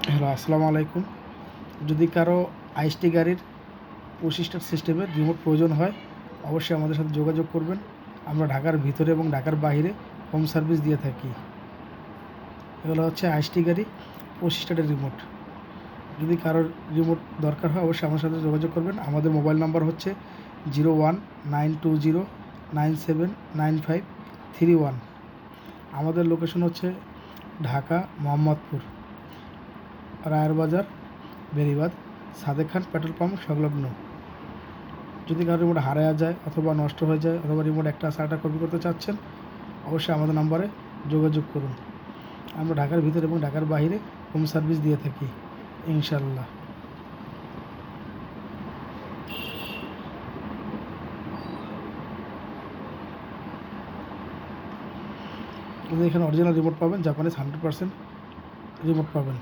Hello, আসসালামু আলাইকুম। যদি কারো আইএসটি গাড়ির স্টার সিস্টেমের রিমোট প্রয়োজন হয়, অবশ্যই আমাদের সাথে যোগাযোগ করবেন। আমরা ঢাকার ভিতরে এবং ঢাকার বাইরে হোম সার্ভিস দিয়ে থাকি। এগুলো হচ্ছে আইএসটি গাড়ি স্টারের রিমোট। যদি কারোর রিমোট দরকার হয়, অবশ্যই আমার সাথে যোগাযোগ করবেন। আমাদের মোবাইল নাম্বার হচ্ছে 0192097953 আমাদের লোকেশন হচ্ছে ঢাকা মোহাম্মদপুর, রায়ের বাজার, বেরিবাদ, সাদেক খান পেট্রোল পাম্প সংলগ্ন। যদি কারো রিমোট হারায়া যায় অথবা নষ্ট হয়ে যায় অথবা রিমোট একটা আরেকটা কপি করতে চাচ্ছেন, অবশ্যই আমাদের নাম্বারে যোগাযোগ করুন। আমরা ঢাকার ভিতরে এবং ঢাকার বাইরে হোম সার্ভিস দিয়ে থাকি ইনশাল্লাহ। এখানে অরিজিনাল রিমোট পাবেন, জাপানিজ 100% রিমোট পাবেন।